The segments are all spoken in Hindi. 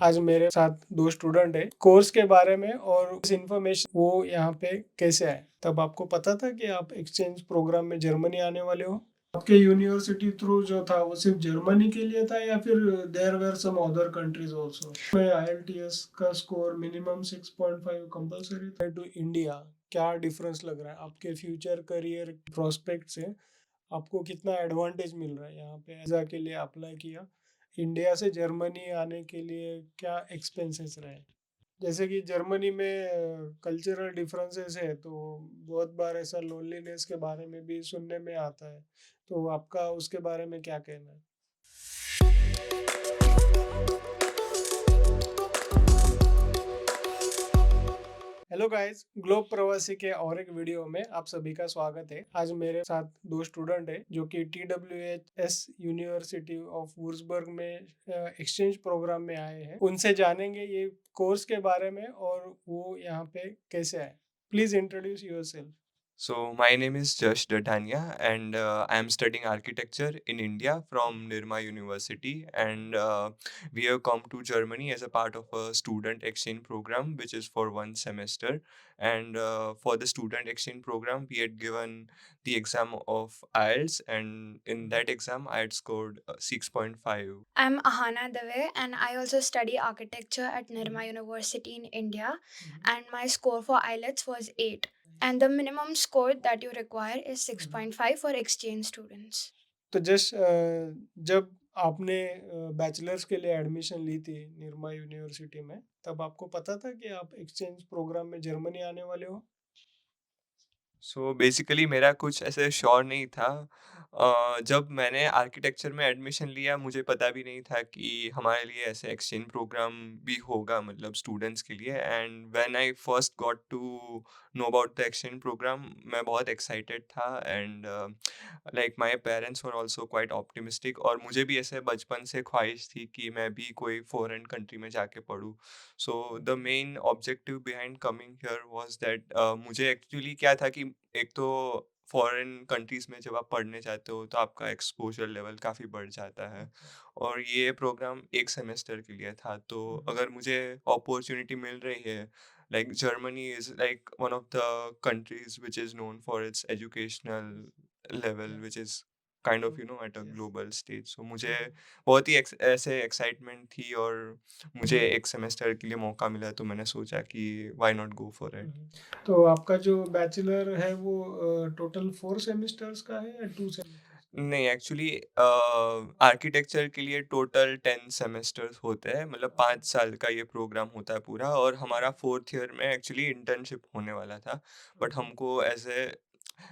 आज मेरे साथ दो स्टूडेंट है कोर्स के बारे में और उस इंफॉर्मेशन वो यहाँ पे कैसे आए। तब आपको पता था कि आप एक्सचेंज प्रोग्राम में जर्मनी आने वाले हो? आपके यूनिवर्सिटी थ्रू जो था वो सिर्फ जर्मनी के लिए था या फिर there were some other countries also? में आईएलटीएस का स्कोर मिनिमम 6.5 कंपलसरी था टू इंडिया। क्या डिफरेंस लग रहा है आपके फ्यूचर करियर प्रोस्पेक्ट से? आपको कितना एडवांटेज मिल रहा है यहाँ पे वीज़ा के लिए अप्लाई किया, इंडिया से जर्मनी आने के लिए क्या एक्सपेंसेस रहे? जैसे कि जर्मनी में कल्चरल डिफरेंसेस है तो बहुत बार ऐसा लोनलीनेस के बारे में भी सुनने में आता है, तो आपका उसके बारे में क्या कहना है? हेलो गाइस, ग्लोब प्रवासी के और एक वीडियो में आप सभी का स्वागत है। आज मेरे साथ दो स्टूडेंट है जो कि TWHS यूनिवर्सिटी ऑफ वुर्जबर्ग में एक्सचेंज प्रोग्राम में आए हैं। उनसे जानेंगे ये कोर्स के बारे में और वो यहाँ पे कैसे आए। Please introduce yourself. So, my name is Jash Dadhania, and I am studying architecture in India from Nirma University. And we have come to Germany as a part of a student exchange program, which is for 1 semester. And for the student exchange program, we had given the exam of IELTS, and in that exam, I had scored 6.5. I'm Ahana Dave and I also study architecture at Nirma University in India, and my score for IELTS was 8, and the minimum score that you require is 6.5 for exchange students. तो जस्ट जब आपने बैचलर्स के लिए एडमिशन ली थी निर्मा यूनिवर्सिटी में, तब आपको पता था कि आप एक्सचेंज प्रोग्राम में जर्मनी आने वाले हो? सो बेसिकली मेरा कुछ ऐसे श्योर नहीं था। जब मैंने आर्किटेक्चर में एडमिशन लिया मुझे पता भी नहीं था कि हमारे लिए ऐसे एक्सचेंज प्रोग्राम भी होगा, मतलब स्टूडेंट्स के लिए। And when I first got to know about the exchange programme, मैं बहुत एक्साइटेड था। And like my parents were also quite optimistic, और मुझे भी ऐसे बचपन से ख्वाहिश थी कि मैं भी कोई फॉरेन कंट्री में जाके पढूँ। So the main objective behind coming here was that मुझे एक्चुअली क्या था कि एक तो फॉरेन कंट्रीज में जब आप पढ़ने जाते हो तो आपका एक्सपोजर लेवल काफ़ी बढ़ जाता है, और ये प्रोग्राम 1 सेमेस्टर के लिए था। तो अगर मुझे अपॉर्चुनिटी मिल रही है, like Germany is like one of the countries which is known for its educational level which is kind of at a global stage. So मुझे बहुत ही ऐसे एक्साइटमेंट थी, और मुझे 1 सेमेस्टर के लिए मौका मिला तो मैंने सोचा कि why not go for it. तो आपका जो बैचलर है वो टोटल 4 सेमेस्टर्स का है या 2 सेमेस्टर्स? नहीं, एक्चुअली आर्किटेक्चर के लिए टोटल 10 सेमेस्टर्स होते हैं, मतलब 5 साल का ये प्रोग्राम होता है पूरा। और हमारा फोर्थ ईयर में एक्चुअली इंटर्नशिप होने वाला था, बट हमको ऐसे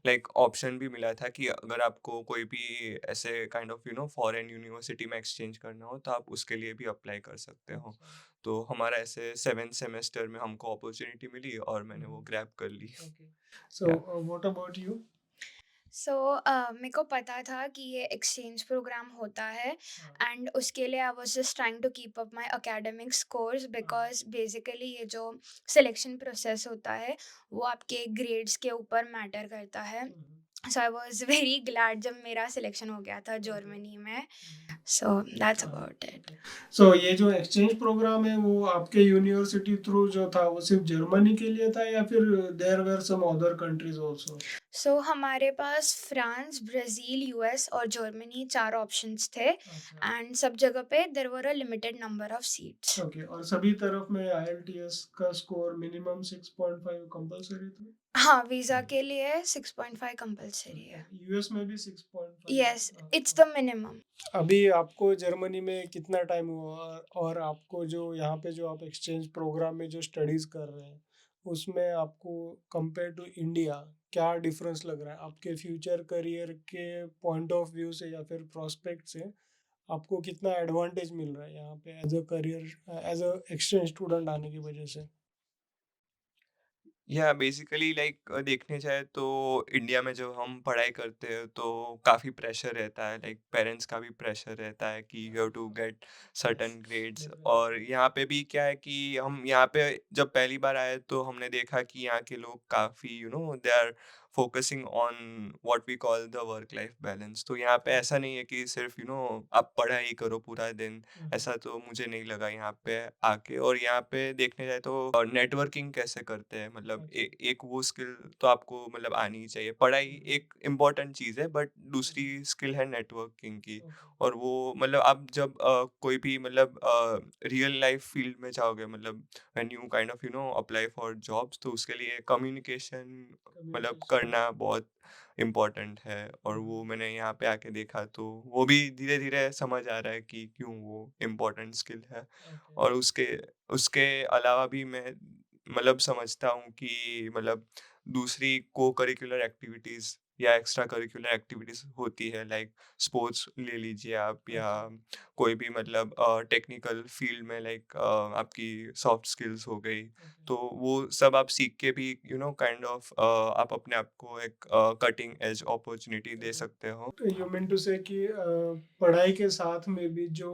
लाइक ऑप्शन भी मिला था कि अगर आपको कोई भी ऐसे काइंड ऑफ फॉरेन यूनिवर्सिटी में एक्सचेंज करना हो तो आप उसके लिए भी अप्लाई कर सकते हो। तो हमारा ऐसे 7 सेमेस्टर में हमको अपॉर्चुनिटी मिली और मैंने वो ग्रैब कर ली। Okay, so what about you? So मेरे को पता था कि ये एक्सचेंज प्रोग्राम होता है, एंड उसके लिए I was just trying to keep up my academic scores, because basically ये जो सिलेक्शन प्रोसेस होता है वो आपके ग्रेड्स के ऊपर मैटर करता है। So I was very glad जब मेरा सिलेक्शन हो गया था जर्मनी में। So that's about it. So ये जो एक्सचेंज प्रोग्राम है वो आपके यूनिवर्सिटी थ्रू जो था वो सिर्फ जर्मनी के लिए था या फिर there were some other countries also? So हमारे पास फ्रांस, ब्राज़ील, यूएस और जर्मनी 4 ऑप्शंस थे, अच्छा। एंड सब जगह पे there were a limited number of seats. Okay, और सभी तरफ में आईएलटीएस का स्कोर मिनिमम 6.5 कंपलसरी था? हाँ, वीज़ा के लिए 6.5 कंपल्सरी है। यूएस में भी 6.5? Yes, it's the minimum. अभी आपको जर्मनी में कितना टाइम हुआ और आपको जो यहाँ पे जो आप एक्सचेंज प्रोग्राम में जो स्टडीज़ कर रहे हैं उसमें आपको कंपेयर टू इंडिया क्या डिफरेंस लग रहा है आपके फ्यूचर करियर के पॉइंट ऑफ व्यू से या फिर प्रोस्पेक्ट से? आपको कितना एडवांटेज मिल रहा है यहाँ पे as a career as a exchange student आने की वजह से? या बेसिकली लाइक देखने जाए तो इंडिया में जब हम पढ़ाई करते हैं तो काफ़ी प्रेशर रहता है, लाइक पेरेंट्स का भी प्रेशर रहता है कि you have to get certain grades. और यहाँ पे भी क्या है कि हम यहाँ पे जब पहली बार आए तो हमने देखा कि यहाँ के लोग काफ़ी they are focusing on what we call the work life balance. तो यहाँ पे ऐसा नहीं है कि सिर्फ आप पढ़ाई करो पूरा दिन, ऐसा तो मुझे नहीं लगा यहाँ पे आके। और यहाँ पे देखने जाए तो नेटवर्किंग कैसे करते हैं, मतलब एक वो स्किल तो आपको मतलब आनी ही चाहिए। पढ़ाई एक इम्पॉर्टेंट चीज़ है, बट दूसरी स्किल है नेटवर्किंग की। और वो मतलब आप जब कोई भी मतलब रियल लाइफ फील्ड में जाओगे, मतलब when you kind of apply for jobs, तो उसके लिए कम्युनिकेशन मतलब करना बहुत इम्पोर्टेंट है। और वो मैंने यहाँ पे आके देखा, तो वो भी धीरे धीरे समझ आ रहा है कि क्यों वो इम्पोर्टेंट स्किल है। और उसके उसके अलावा भी मैं मतलब समझता हूँ कि मतलब दूसरी को करिकुलर एक्टिविटीज़ या एक्स्ट्रा करिकुलर एक्टिविटीज़ होती है, लाइक स्पोर्ट्स ले लीजिए आप, या कोई भी मतलब टेक्निकल फील्ड में, लाइक आपकी सॉफ्ट स्किल्स हो गई। तो वो सब आप सीख के भी काइंड ऑफ आप अपने आप को एक कटिंग एज अपॉर्चुनिटी दे सकते हो। यू मीन टू से कि पढ़ाई के साथ में भी जो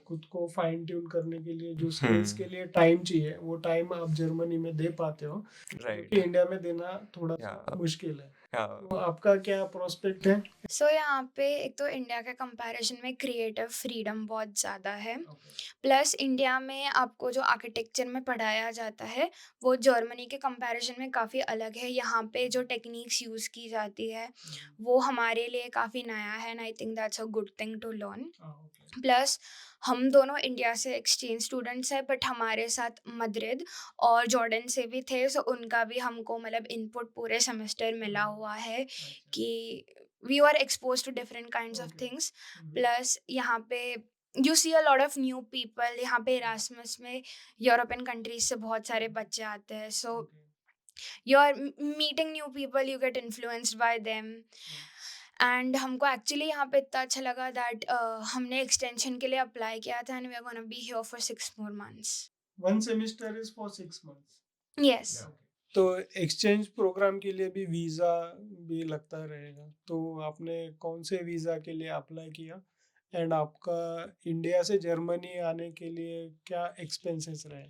खुद को फाइन ट्यून करने के लिए जो स्किल्स के लिए टाइम चाहिए, वो टाइम आप जर्मनी में दे पाते हो, जो कि राइट। इंडिया में देना थोड़ा या सा मुश्किल है। या तो आपका क्या प्रोस्पेक्ट है? सो यहाँ पे एक तो इंडिया के कंपैरिजन में क्रिएटिव फ्रीडम बहुत ज़्यादा है। ओके। प्लस इंडिया में आपको जो आर्किटेक्चर में पढ़ाया जाता है, वो जर्मनी के कंपैरिजन में काफ़ी अलग है। यहाँ पे जो टेक्निक्स यूज़ की जाती है, वो हमारे लिए काफ़ी नया है, and I think that's a good thing to learn. Okay. Plus हम दोनों इंडिया से एक्सचेंज स्टूडेंट्स हैं, बट हमारे साथ मद्रिद और जॉर्डन से भी थे, सो उनका भी हमको मतलब इनपुट पूरे सेमेस्टर मिला हुआ है कि we are expose to different kinds of things. Plus यहाँ पे you see a lot of new people. यहाँ पे इरास्मस में यूरोपियन कंट्रीज से बहुत सारे बच्चे आते हैं, so you are meeting new people, you get influenced by them. And हमको एक्चुअली यहाँ पे इतना अच्छा लगा दैट हमने एक्सटेंशन के लिए अप्लाई किया था, and we are gonna be here for 6 more months। One semester is for 6 months. Yes. तो एक्सचेंज प्रोग्राम के लिए भी वीज़ा भी लगता रहेगा, तो आपने कौन से वीज़ा के लिए अप्लाई किया, एंड आपका इंडिया से जर्मनी आने के लिए क्या एक्सपेंसेस रहे?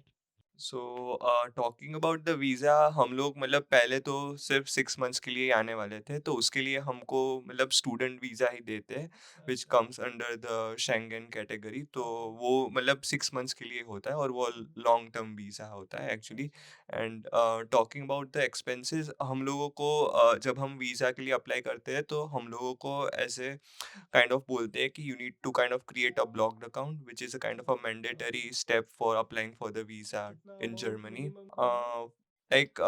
So talking about the visa, हम लोग मतलब पहले तो सिर्फ 6 मंथ्स के लिए ही आने वाले थे, तो उसके लिए हमको मतलब स्टूडेंट वीज़ा ही देते हैं, which comes under the Schengen category. तो वो मतलब 6 मंथ्स के लिए होता है, और वो लॉन्ग टर्म वीज़ा होता है actually. And talking about the expenses, हम लोगों को जब हम वीज़ा के लिए अप्लाई करते हैं, तो हम लोगों को ऐसे kind of बोलते हैं कि you need to kind of create a blocked account, which is a kind of a mandatory step for applying for the visa कितना in अमाउंट Germany. मिनिमम करना? Like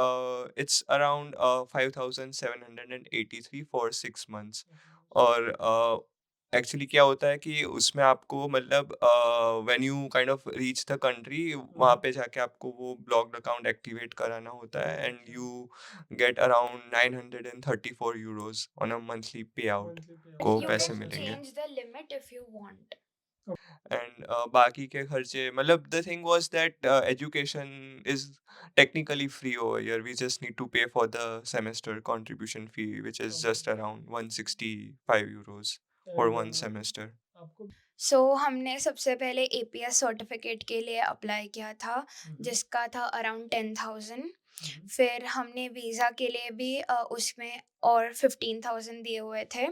it's around 5,783 for 6 months. और एक्चुअली क्या होता है कि उसमें आपको मतलब when you kind of reach the country, वहाँ पे जाके आपको वो ब्लॉक्ड अकाउंट एक्टिवेट कराना होता है, and you get around 934 euros on a monthly पे आउट मंथली पे को You पैसे can मिलेंगे। change the limit if you want. And बाकी के खर्चे, मतलब the thing was that education is technically free over here, we just need to pay for the semester contribution fee, which is just around 165 euros for and one semester. आपको सो हमने सबसे पहले एपीएस सर्टिफिकेट के लिए अप्लाई किया था, जिसका था अराउंड 10,000। फिर हमने वीज़ा के लिए भी उसमें और 15,000 दिए हुए थे।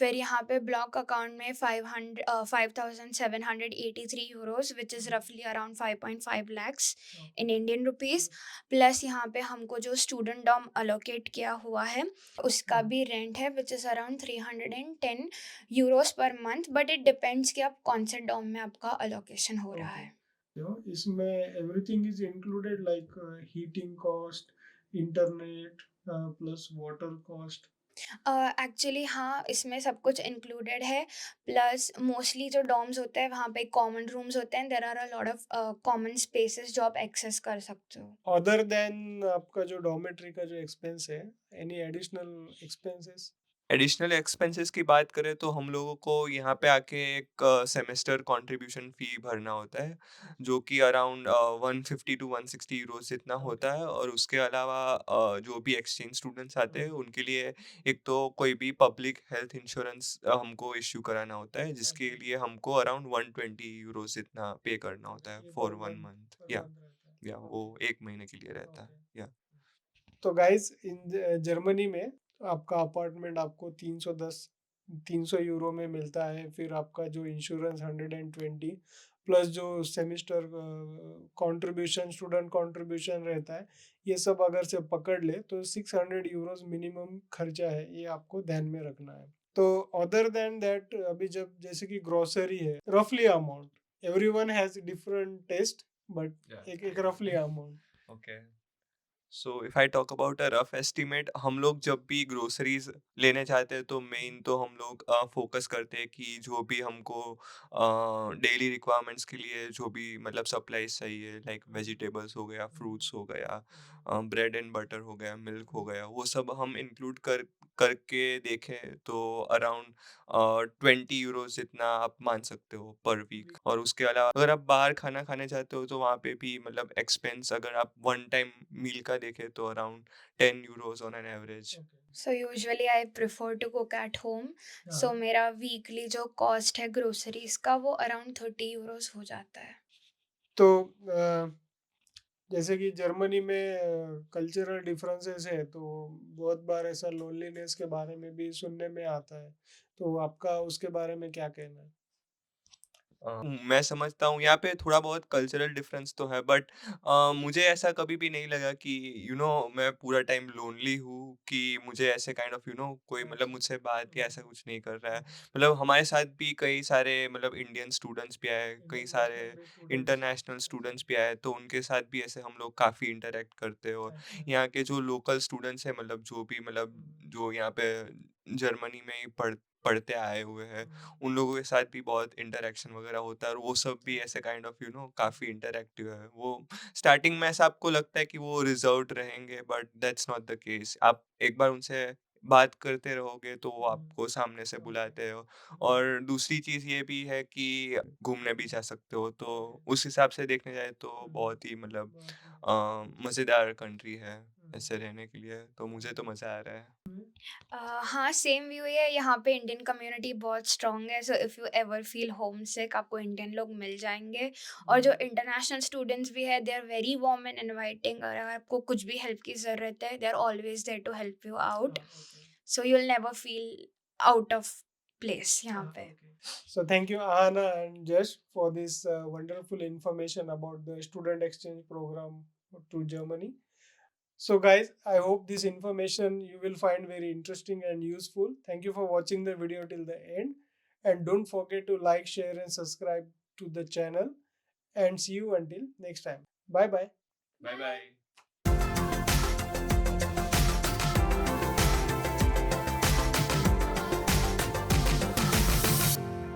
फिर यहाँ पे ब्लॉक अकाउंट में 5,783 यूरोज, विच इज़ रफली around 5.5 lakhs in Indian rupees. Plus यहाँ पे हमको जो स्टूडेंट डॉम अलोकेट किया हुआ है, उसका भी रेंट है, which is around 310 euros per month, but it depends कि आप कौन से डॉम में आपका अलोकेशन हो रहा है। इसमें everything is included, like heating cost, internet plus water cost? Actually हाँ, इसमें सब कुछ इंक्लूडेड है। प्लस मोस्टली जो डॉर्म्स होते हैं, वहाँ पे कॉमन रूम्स होते हैं, there are a lot of common spaces जो आप एक्सेस कर सकते हो। अदर देन आपका जो डॉर्मेट्री का जो एक्सपेंस है, any additional expenses? Additional expenses की बात करें, तो हम लोगों को यहाँ पे आके एक सेमेस्टर कंट्रीब्यूशन फ़ी भरना होता है, जो कि अराउंड 150 to 160 यूरोज़ जितना होता है। और उसके अलावा जो भी एक्सचेंज स्टूडेंट्स आते हैं, उनके लिए एक तो कोई भी पब्लिक हेल्थ इंश्योरेंस हमको इश्यू कराना होता है, जिसके लिए हमको अराउंड 120 यूरोज़ जितना पे करना होता है ये फॉर पर 1 मंथ, मंथ। पर या मंथ रहता या है। वो 1 महीने के लिए रहता है। ओके। या तो गाइस इन जर्मनी में आपका अपार्टमेंट आपको 300 यूरो में मिलता है। फिर आपका जो इंश्योरेंस 120 प्लस जो सेमिस्टर कंट्रीब्यूशन स्टूडेंट कंट्रीब्यूशन रहता है, ये सब अगर से पकड़ ले तो 600 यूरोज मिनिमम खर्चा है, ये आपको ध्यान में रखना है। तो अदर देन दैट अभी जब जैसे कि ग्रोसरी है, रफली amount everyone has different taste, but एक रफली amount. Okay, so if I talk about a rough estimate, हम लोग जब भी ग्रोसरीज लेने जाते हैं तो मेन तो हम लोग फोकस करते हैं कि जो भी हमको डेली रिक्वायरमेंट्स के लिए जो भी मतलब सप्लाईज चाहिए, लाइक वेजिटेबल्स हो गया, फ्रूट्स हो गया, ब्रेड एंड बटर हो गया, मिल्क हो गया, वो सब हम इंक्लूड करके देखें तो अराउंड 20 यूरोज जितना आप मान सकते हो पर वीक। और उसके अलावा अगर आप बाहर खाना खाने जाते हो तो वहाँ पे भी मतलब एक्सपेंस अगर आप वन टाइम मील का देखें तो around 10 euros on an average. So usually I prefer to cook at home. So मेरा वीकली जो कॉस्ट है ग्रोसरीज का वो अराउंड 30 यूरोज हो जाता है। तो जैसे कि जर्मनी में कल्चरल डिफरेंसेस है, तो बहुत बार ऐसा लोनलीनेस के बारे में भी सुनने में आता है, तो आपका उसके बारे में क्या कहना है? मैं समझता हूँ यहाँ पे थोड़ा बहुत कल्चरल डिफरेंस तो है, बट मुझे ऐसा कभी भी नहीं लगा कि मैं पूरा टाइम लोनली हूँ, कि मुझे ऐसे काइंड ऑफ कोई मतलब मुझसे बात या ऐसा कुछ नहीं कर रहा है। मतलब हमारे साथ भी कई सारे मतलब इंडियन स्टूडेंट्स भी आए, कई सारे इंटरनेशनल स्टूडेंट्स भी आए, तो उनके साथ भी ऐसे हम लोग काफ़ी इंटरेक्ट करते हैं। और यहाँ के जो लोकल स्टूडेंट्स हैं, मतलब जो भी मतलब जो यहाँ पे जर्मनी में ही पढ़ते आए हुए हैं, उन लोगों के साथ भी बहुत इंटरेक्शन वगैरह होता है, और वो सब भी ऐसे काइंड ऑफ काफ़ी इंटरेक्टिव है। वो स्टार्टिंग में ऐसा आपको लगता है कि वो रिजर्व्ड रहेंगे, but that's not the case. आप एक बार उनसे बात करते रहोगे तो वो आपको सामने से बुलाते हो। और दूसरी चीज़ ये भी है कि घूमने भी जा सकते हो, तो उस हिसाब से देखने जाए तो बहुत ही मतलब मज़ेदार कंट्री है ऐसे रहने के लिए, तो मुझे तो मज़ा आ रहा है। हाँ, सेम व्यू ही है। यहाँ पे इंडियन कम्युनिटी बहुत स्ट्रॉन्ग है। So if you ever feel home sick आपको इंडियन लोग मिल जाएंगे। और जो इंटरनेशनल स्टूडेंट्स भी है they are very warm and inviting. और अगर आपको कुछ भी हेल्प की ज़रूरत है they are always there to help you out. So you will never feel out of place यहाँ पे। So thank you, Ahana and Jash, for this wonderful information about the student exchange program to Germany. So guys, I hope this information you will find very interesting and useful. Thank you for watching the video till the end, and don't forget to like, share and subscribe to the channel, and see you until next time. Bye bye. Bye bye.